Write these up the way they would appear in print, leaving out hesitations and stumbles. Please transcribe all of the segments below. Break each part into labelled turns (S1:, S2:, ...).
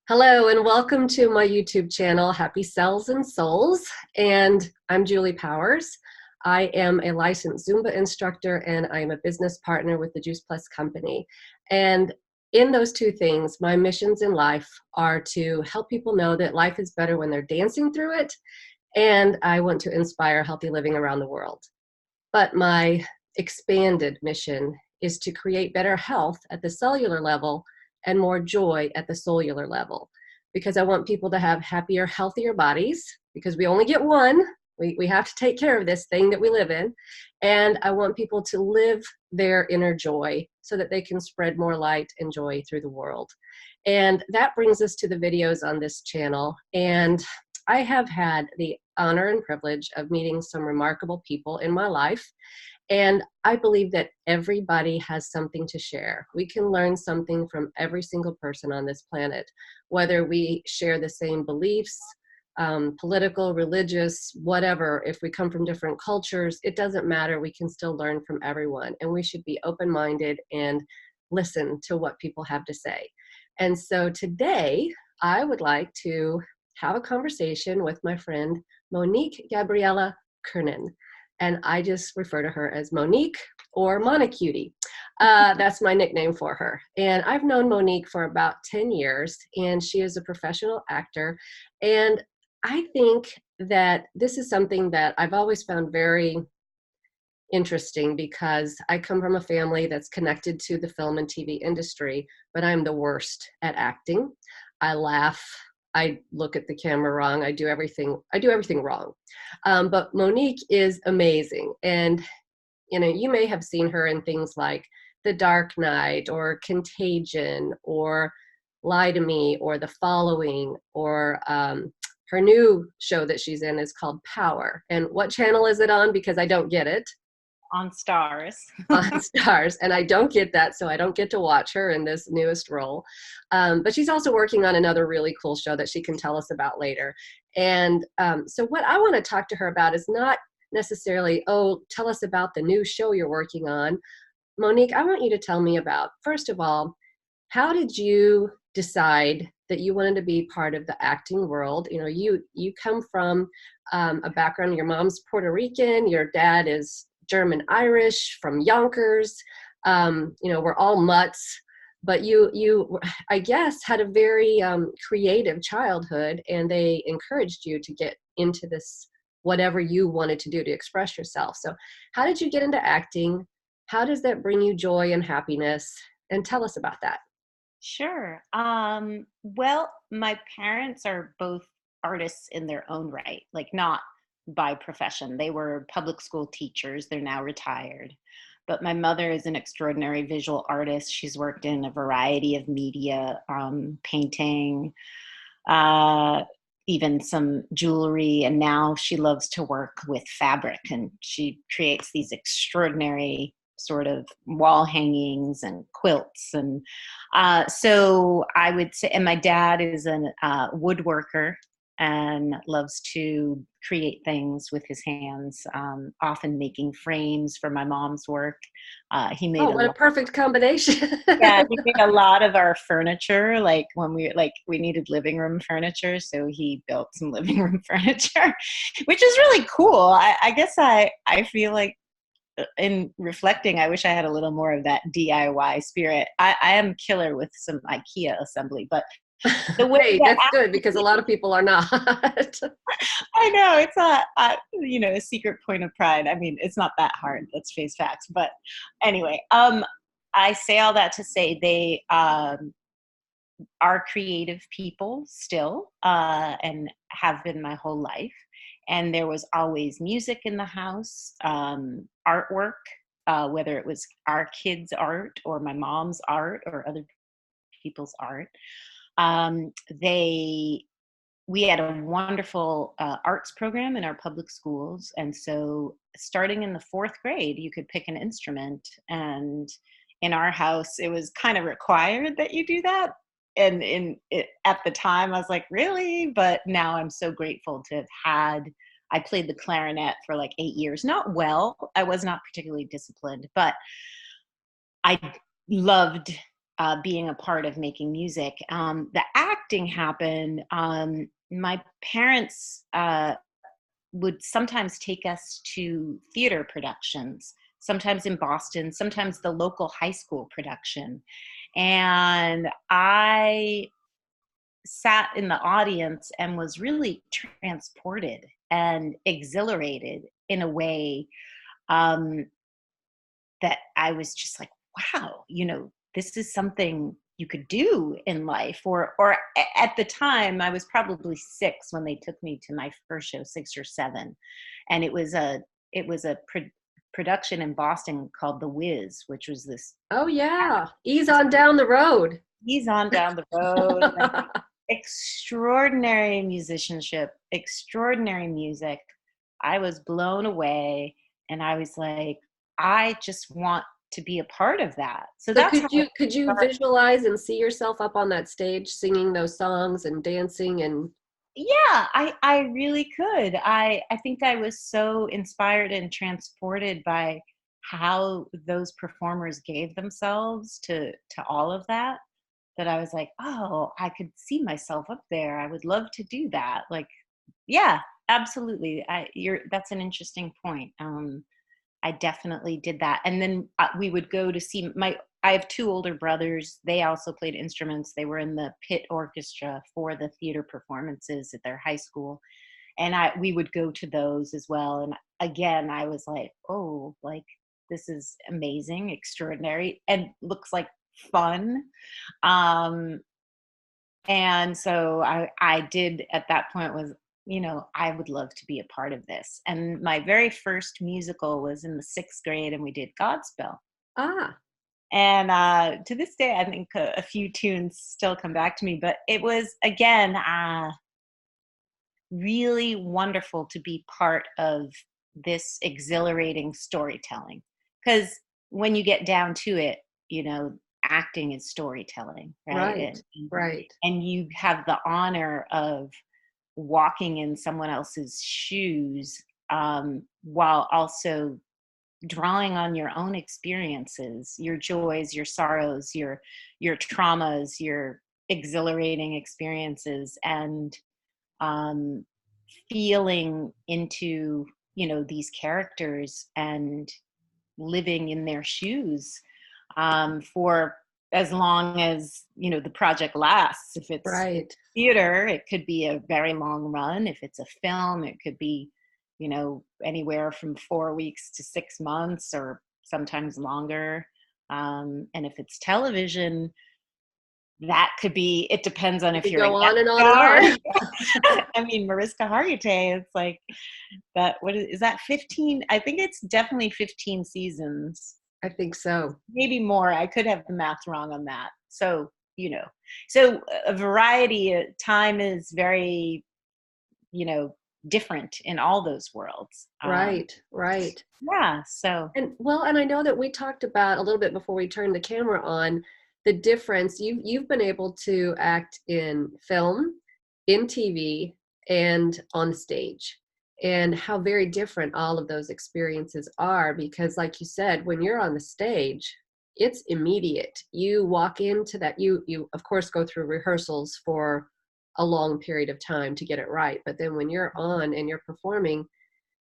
S1: Hello and welcome to my YouTube channel, Happy Cells and Souls. And I'm Julie Powers. I am a licensed Zumba instructor and I'm a business partner with the Juice Plus company. And in those two things, my missions in life are to help people know that life is better when they're dancing through it. And I want to inspire healthy living around the world. But my expanded mission is to create better health at the cellular level and more joy at the cellular level. Because I want people to have happier, healthier bodies, because we only get one. We have to take care of this thing that we live in. And I want people to live their inner joy so that they can spread more light and joy through the world. And that brings us to the videos on this channel. And I have had the honor and privilege of meeting some remarkable people in my life. And I believe that everybody has something to share. We can learn something from every single person on this planet, whether we share the same beliefs, political, religious, whatever. If we come from different cultures, it doesn't matter. We can still learn from everyone. And we should be open-minded and listen to what people have to say. And so today, I would like to have a conversation with my friend, Monique Gabriela Curnen. And I just refer to her as Monique or Monicutie. That's my nickname for her. And I've known Monique for about 10 years, and she is a professional actor. And I think that this is something that I've always found very interesting because I come from a family that's connected to the film and TV industry, but I'm the worst at acting. I laugh. I look at the camera wrong. I do everything wrong. But Monique is amazing. And, you may have seen her in things like The Dark Knight or Contagion or Lie to Me or The Following or her new show that she's in is called Power. And what channel is it on? Because I don't get it.
S2: On Stars.
S1: On Stars, and I don't get that, so I don't get to watch her in this newest role. But she's also working on another really cool show that she can tell us about later. And so what I want to talk to her about is not necessarily, oh, tell us about the new show you're working on. Monique, I want you to tell me about, first of all, how did you decide that you wanted to be part of the acting world? You come from a background, your mom's Puerto Rican, your dad is German Irish from Yonkers. We're all mutts, but you I guess had a very creative childhood, and they encouraged you to get into this, whatever you wanted to do to express yourself. So how did you get into acting? How does that bring you joy and happiness? And tell us about that.
S2: Sure. Well, my parents are both artists in their own right, like not by profession. They were public school teachers. They're now retired. But my mother is an extraordinary visual artist. She's worked in a variety of media, painting, even some jewelry. And now she loves to work with fabric, and she creates these extraordinary sort of wall hangings and quilts. And so I would say, and my dad is a woodworker and loves to create things with his hands, often making frames for my mom's work. He made
S1: What a perfect combination.
S2: yeah, he made a lot of our furniture, like when we needed living room furniture, so he built some living room furniture, which is really cool. I guess I feel like, in reflecting, I wish I had a little more of that DIY spirit. I am killer with some IKEA assembly, but the way
S1: Hey, that's good because a lot of people are not.
S2: I know it's a secret point of pride. I mean, it's not that hard. Let's face facts. But anyway, I say all that to say they are creative people still, and have been my whole life. And there was always music in the house, artwork, whether it was our kids' art or my mom's art or other people's art. We had a wonderful arts program in our public schools. And so starting in the fourth grade, you could pick an instrument. And in our house, it was kind of required that you do that. And at the time, I was like, really? But now I'm so grateful to have I played the clarinet for like 8 years. Not well. I was not particularly disciplined, but I loved being a part of making music. The acting happen, my parents would sometimes take us to theater productions, sometimes in Boston, sometimes the local high school production. And I sat in the audience and was really transported and exhilarated in a way, um, that I was just like, wow, this is something you could do in life. At the time, I was probably 6 when they took me to my first show, 6 or 7, and it was a production in Boston called The Wiz, which was this.
S1: Oh yeah, ease on down the road.
S2: He's on down the road. Extraordinary musicianship, extraordinary music. I was blown away, and I was like, I just want to be a part of that. So
S1: So
S2: that's how I
S1: could you
S2: started.
S1: visualize and see yourself up on that stage singing those songs and dancing and
S2: Yeah, I really could. I think I was so inspired and transported by how those performers gave themselves to all of that, that I was like, oh, I could see myself up there. I would love to do that. Like, yeah, absolutely. That's an interesting point. I definitely did that. And then we would go to see I have 2 older brothers. They also played instruments. They were in the pit orchestra for the theater performances at their high school. And we would go to those as well. And again, I was like, oh, like, this is amazing, extraordinary, and looks like fun. Um, and so I did at that point was, I would love to be a part of this. And my very first musical was in the 6th grade, and we did Godspell.
S1: ah,
S2: And to this day, I think a few tunes still come back to me. But it was, again, really wonderful to be part of this exhilarating storytelling. Because when you get down to it, acting is storytelling, right?
S1: right, right.
S2: And you have the honor of walking in someone else's shoes, while also drawing on your own experiences, your joys, your sorrows, your traumas, your exhilarating experiences, and um, feeling into these characters and living in their shoes, for as long as the project lasts. If it's
S1: Right.
S2: theater, it could be a very long run. If it's a film, it could be anywhere from 4 weeks to 6 months, or sometimes longer. And if it's television, that could be, it depends on
S1: You
S2: if
S1: could
S2: you're a
S1: go
S2: guest
S1: on and on and
S2: star.
S1: on.
S2: I mean, Mariska Hargitay, it's like that. What is that, 15? I think it's definitely 15 seasons,
S1: I think so.
S2: maybe more. I could have the math wrong on that. So, so a variety of time is very, you know, different in all those worlds.
S1: Right, right.
S2: Yeah. So,
S1: And I know that we talked about a little bit before we turned the camera on the difference. You've been able to act in film, in TV, and on stage, and how very different all of those experiences are. Because, like you said, when you're on the stage, it's immediate. You walk into that. You of course go through rehearsals for a long period of time to get it right. But then when you're on and you're performing,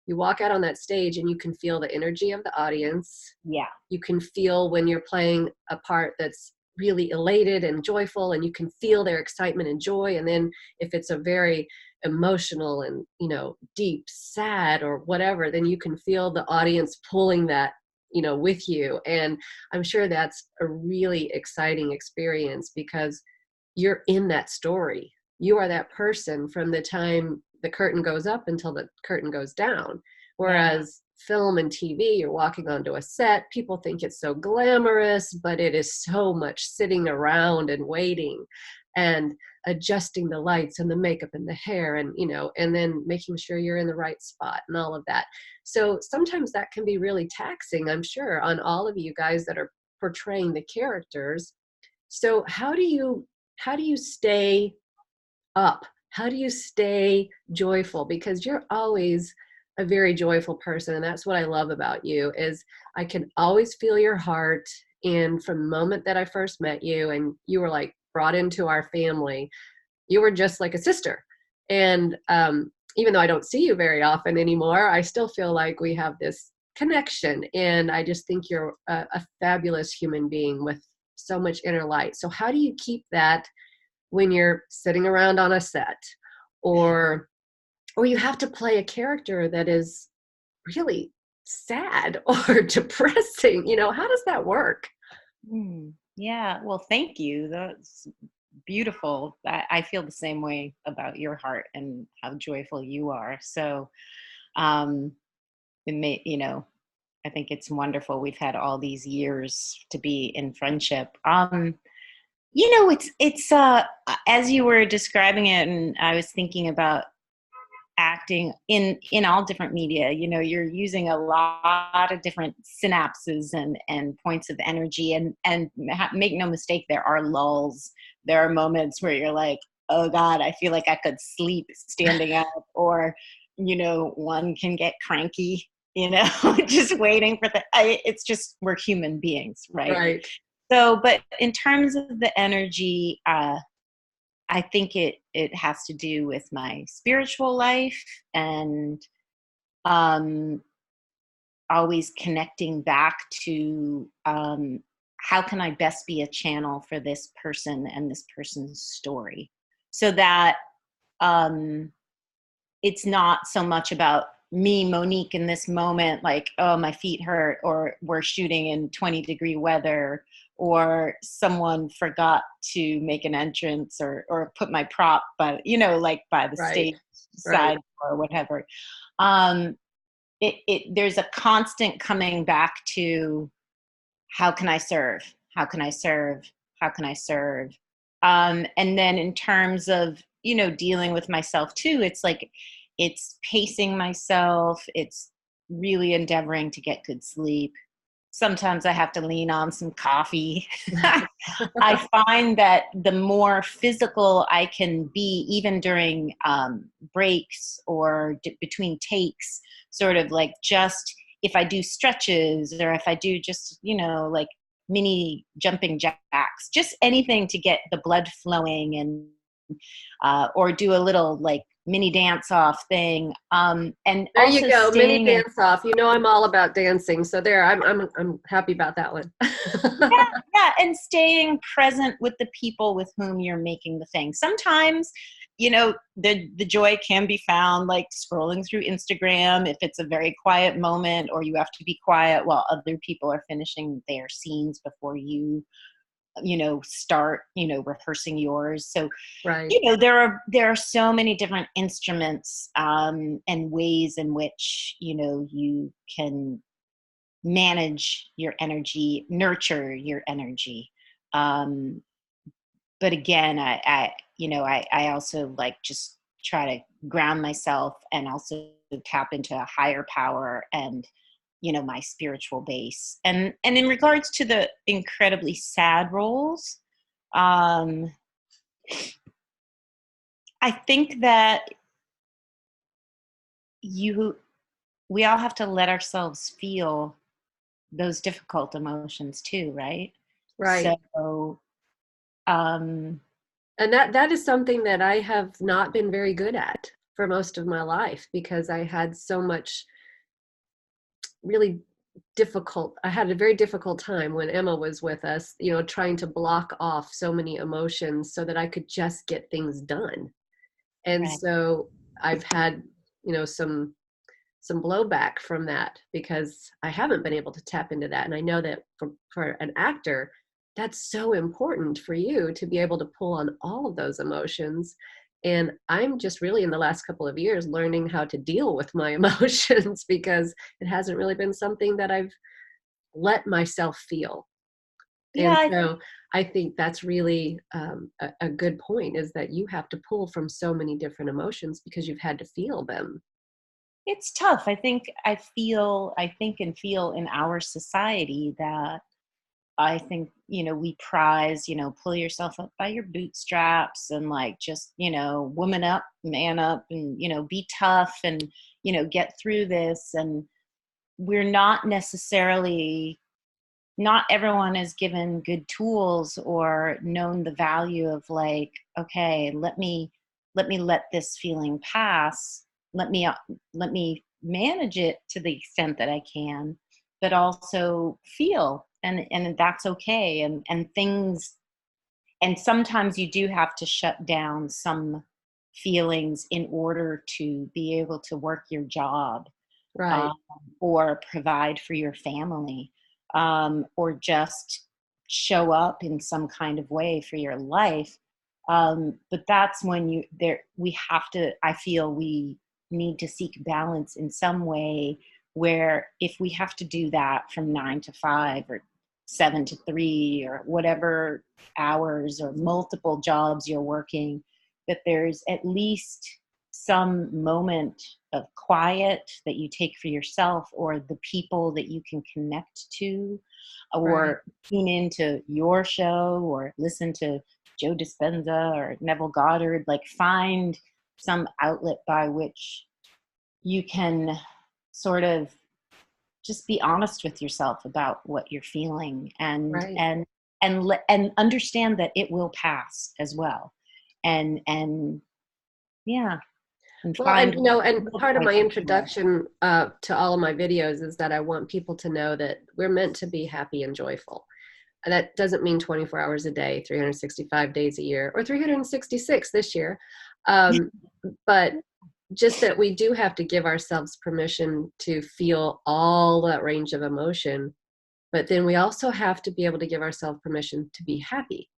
S1: you walk out on that stage and you can feel the energy of the audience.
S2: yeah.
S1: You can feel when you're playing a part that's really elated and joyful, and you can feel their excitement and joy. And then if it's a very emotional and, deep, sad or whatever, then you can feel the audience pulling that, with you. And I'm sure that's a really exciting experience because you're in that story. You are that person from the time the curtain goes up until the curtain goes down.
S2: Yeah.
S1: Whereas film and TV, you're walking onto a set, people think it's so glamorous, but it is so much sitting around and waiting and adjusting the lights and the makeup and the hair, and and then making sure you're in the right spot and all of that. So sometimes that can be really taxing, I'm sure, on all of you guys that are portraying the characters. So how do you stay up? How do you stay joyful? Because you're always a very joyful person, and that's what I love about you is I can always feel your heart. And from the moment that I first met you and you were like brought into our family, you were just like a sister. And even though I don't see you very often anymore, I still feel like we have this connection. And I just think you're a fabulous human being with so much inner light. So how do you keep that when you're sitting around on a set, or you have to play a character that is really sad or depressing? How does that work?
S2: Yeah, well, thank you. That's beautiful. I feel the same way about your heart and how joyful you are. So, um, I think it's wonderful. We've had all these years to be in friendship. It's as you were describing it, and I was thinking about acting in all different media. You're using a lot of different synapses and points of energy, and make no mistake, there are lulls. There are moments where you're like, oh God, I feel like I could sleep standing up, or one can get cranky, just waiting for it's just, we're human beings, right?
S1: Right.
S2: So, but in terms of the energy, I think it has to do with my spiritual life, and um, always connecting back to how can I best be a channel for this person and this person's story, so that it's not so much about me, Monique, in this moment, like, oh, my feet hurt, or we're shooting in 20-degree weather, or someone forgot to make an entrance, or put my prop, but like by the
S1: Right.
S2: stage
S1: Right.
S2: side or whatever. Um, there's a constant coming back to, how can I serve? How can I serve? How can I serve? And then in terms of, dealing with myself too, it's like, it's pacing myself. It's really endeavoring to get good sleep. Sometimes I have to lean on some coffee. I find that the more physical I can be, even during breaks or between takes, sort of like, just if I do stretches, or if I do just, like mini jumping jacks, just anything to get the blood flowing, and or do a little like mini dance off thing, and
S1: There you
S2: also
S1: go, mini
S2: staying in.
S1: dance off. I'm all about dancing, so there, I'm happy about that one.
S2: Yeah, and staying present with the people with whom you're making the thing. Sometimes, the joy can be found like scrolling through Instagram if it's a very quiet moment, or you have to be quiet while other people are finishing their scenes before you start rehearsing yours. So
S1: Right.
S2: there are so many different instruments, and ways in which you can manage your energy, nurture your energy. Um, but again, I also like, just try to ground myself, and also tap into a higher power, and my spiritual base. And in regards to the incredibly sad roles, um, I think that you we all have to let ourselves feel those difficult emotions too, right?
S1: Right.
S2: So, um,
S1: And that is something that I have not been very good at for most of my life, because I had so much really I had a very difficult time when Emma was with us, trying to block off so many emotions so that I could just get things done. And
S2: right.
S1: so I've had, some blowback from that, because I haven't been able to tap into that. And I know that for an actor, that's so important for you to be able to pull on all of those emotions. And I'm just really, in the last couple of years, learning how to deal with my emotions, because it hasn't really been something that I've let myself feel. And
S2: Yeah,
S1: so I think that's really a good point, is that you have to pull from so many different emotions because you've had to feel them.
S2: it's tough. I think and feel in our society that, I think, we prize, pull yourself up by your bootstraps, and like, just, woman up, man up, and, be tough, and, get through this. And we're not necessarily not everyone is given good tools or known the value of like, okay, let this feeling pass. Let me let me manage it to the extent that I can, but also feel, and that's okay. And things, and sometimes you do have to shut down some feelings in order to be able to work your job, um,
S1: Right.
S2: or provide for your family, or just show up in some kind of way for your life. But that's when we have to, I feel we need to seek balance in some way, where if we have to do that from 9 to 5 or 7 to 3 or whatever hours or multiple jobs you're working, that there's at least some moment of quiet that you take for yourself, or the people that you can connect to,
S1: Right.
S2: or tune into your show, or listen to Joe Dispenza or Neville Goddard. Like, find some outlet by which you can sort of just be honest with yourself about what you're feeling,
S1: Right.
S2: and understand that it will pass as well, and yeah, and
S1: Well, and
S2: find
S1: and
S2: little
S1: part of my
S2: points of joy.
S1: introduction to all of my videos is that I want people to know that we're meant to be happy and joyful. And that doesn't mean 24 hours a day, 365 days a year, or 366 this year. Um, but just that we do have to give ourselves permission to feel all that range of emotion. But then we also have to be able to give ourselves permission to be happy.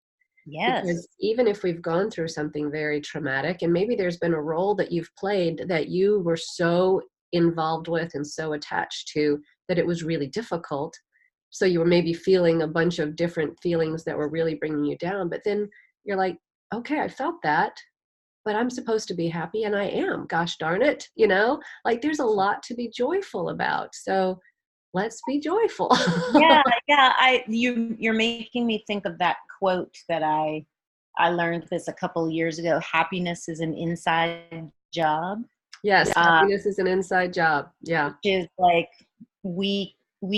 S1: Because
S2: Yes.
S1: even if we've gone through something very traumatic, and maybe there's been a role that you've played that you were so involved with and so attached to that it was really difficult. So you were maybe feeling a bunch of different feelings that were really bringing you down. But then you're like, okay, I felt that, but I'm supposed to be happy, and I am. Gosh darn it. Like there's a lot to be joyful about. So let's be joyful.
S2: Yeah, yeah. You're making me think of that quote that I learned this a couple years ago. Happiness is an inside job.
S1: Yes,
S2: Uh,
S1: happiness is an inside job. Yeah.
S2: which is like, we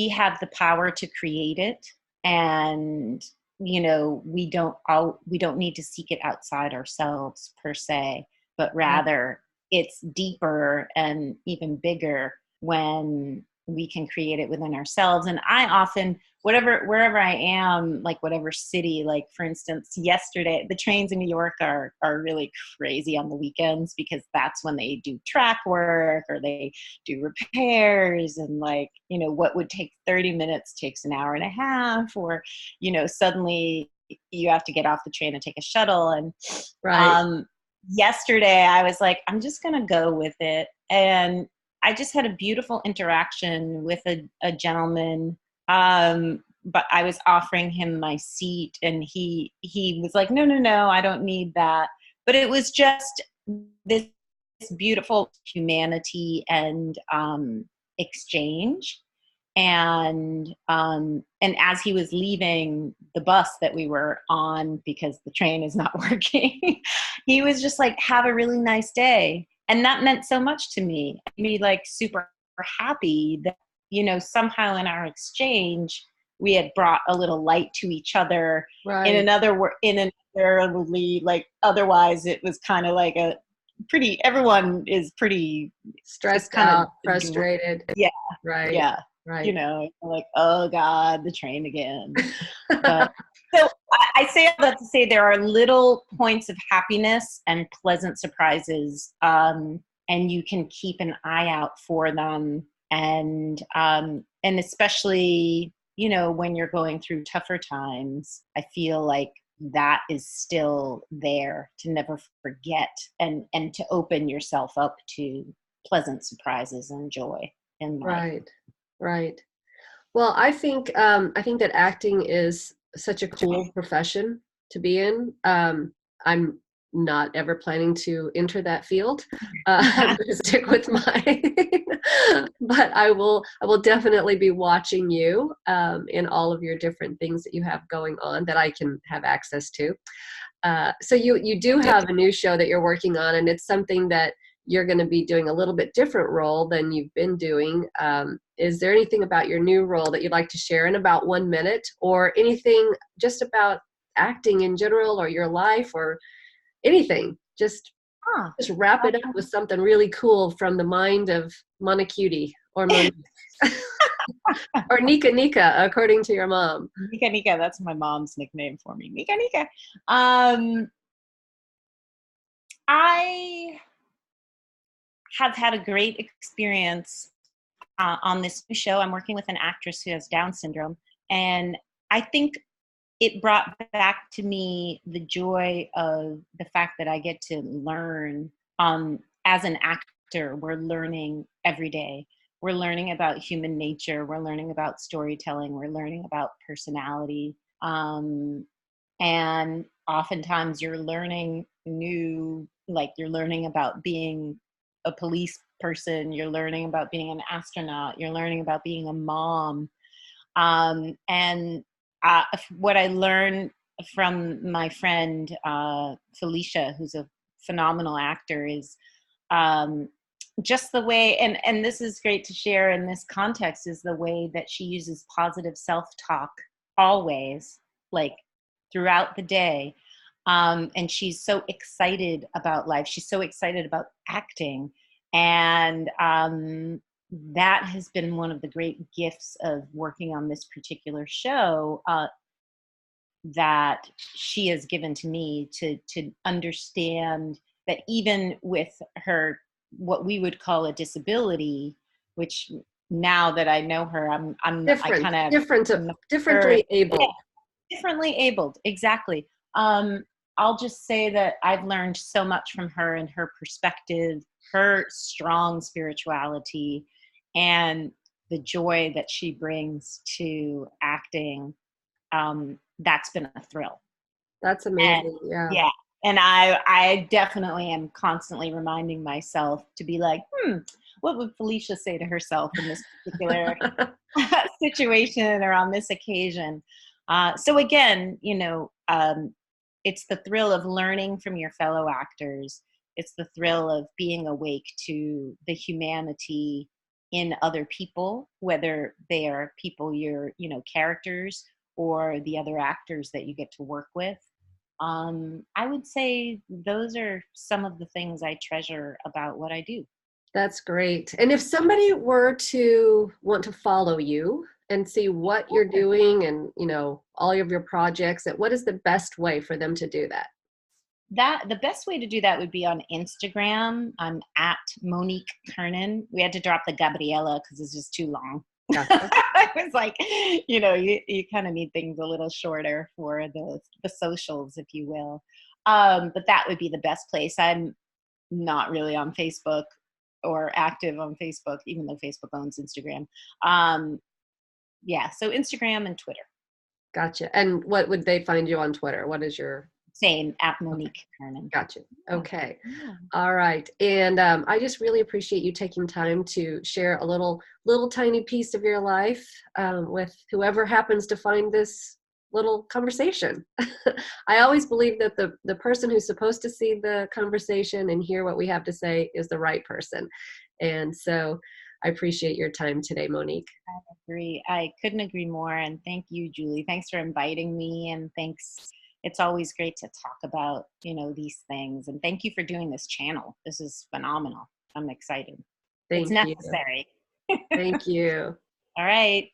S2: have the power to create it, and we don't need to seek it outside ourselves per se, but
S1: Right.
S2: rather it's deeper and even bigger when we can create it within ourselves. And I often, wherever I am, like whatever city, like for instance, yesterday, the trains in New York are really crazy on the weekends, because that's when they do track work or they do repairs, and like, what would take 30 minutes takes an hour and a half, or suddenly you have to get off the train and take a shuttle. And
S1: Right.
S2: um yesterday I was like, I'm just gonna go with it, and I just had a beautiful interaction with a gentleman. But I was offering him my seat, and he was like, no, no, no, I don't need that. But it was just this beautiful humanity and exchange. And as he was leaving the bus that we were on, because the train is not working, he was just like, have a really nice day. And that meant so much to me. I made me like super happy that, somehow in our exchange, we had brought a little light to each other.
S1: Right.
S2: In another lead, like otherwise it was kind of like a pretty, everyone is pretty just
S1: Stressed
S2: kind
S1: out,
S2: of,
S1: frustrated.
S2: yeah,
S1: Right.
S2: yeah,
S1: Right.
S2: like, oh God, the train again. But so I say all that to say there are little points of happiness and pleasant surprises, and you can keep an eye out for them. And especially, when you're going through tougher times, I feel like that is still there to never forget, and to open yourself up to pleasant surprises and joy in life.
S1: Right. Right. Well, I think that acting is such a cool profession to be in. I'm not ever planning to enter that field. I'm going to stick with mine, but I will definitely be watching you in all of your different things that you have going on that I can have access to. So you do have a new show that you're working on, and it's something that you're going to be doing a little bit different role than you've been doing. Is there anything about your new role that you'd like to share in about 1 minute, or anything just about acting in general, or your life, or anything? Just wrap it up with something really cool from the mind of Monique or Monique. Or Nika Nika, according to your mom.
S2: Nika Nika, that's my mom's nickname for me. Nika Nika. I have had a great experience on this new show. I'm working with an actress who has Down syndrome, and I think it brought back to me the joy of the fact that I get to learn. As an actor, we're learning every day. We're learning about human nature. We're learning about storytelling. We're learning about personality. And oftentimes you're learning you're learning about being a police person. You're learning about being an astronaut. You're learning about being a mom. And what I learned from my friend Felicia, who's a phenomenal actor, is just the way, and this is great to share in this context, is the way that she uses positive self-talk always, like throughout the day. And she's so excited about life. She's so excited about acting. And that has been one of the great gifts of working on this particular show, that she has given to me, to understand that even with her, what we would call a disability, which now that I know her,
S1: differently able.
S2: Yeah, differently abled, exactly. I'll just say that I've learned so much from her and her perspective, her strong spirituality, and the joy that she brings to acting. That's been a thrill.
S1: That's amazing.
S2: And, yeah. And I definitely am constantly reminding myself to be like, what would Felicia say to herself in this particular situation or on this occasion? So again, it's the thrill of learning from your fellow actors. It's the thrill of being awake to the humanity in other people, whether they are people characters, or the other actors that you get to work with. I would say those are some of the things I treasure about what I do.
S1: That's great. And if somebody were to want to follow you and see what you're doing and, all of your projects, what is the best way for them to do that?
S2: The best way to do that would be on Instagram. I'm at Monique Curnen. We had to drop the Gabriela because it's just too long. Gotcha. I was like, you kind of need things a little shorter for the socials, if you will. But that would be the best place. I'm not really on Facebook or active on Facebook, even though Facebook owns Instagram. So Instagram and Twitter.
S1: Gotcha. And what would they find you on Twitter? What is your...
S2: Same, at Monique Curnen.
S1: Gotcha. Okay. Yeah. All right. And I just really appreciate you taking time to share a little tiny piece of your life with whoever happens to find this little conversation. I always believe that the person who's supposed to see the conversation and hear what we have to say is the right person. And so I appreciate your time today, Monique.
S2: I agree. I couldn't agree more. And thank you, Julie. Thanks for inviting me. And thanks. It's always great to talk about, these things. And thank you for doing this channel. This is phenomenal. I'm excited. It's necessary.
S1: Thank you.
S2: All right.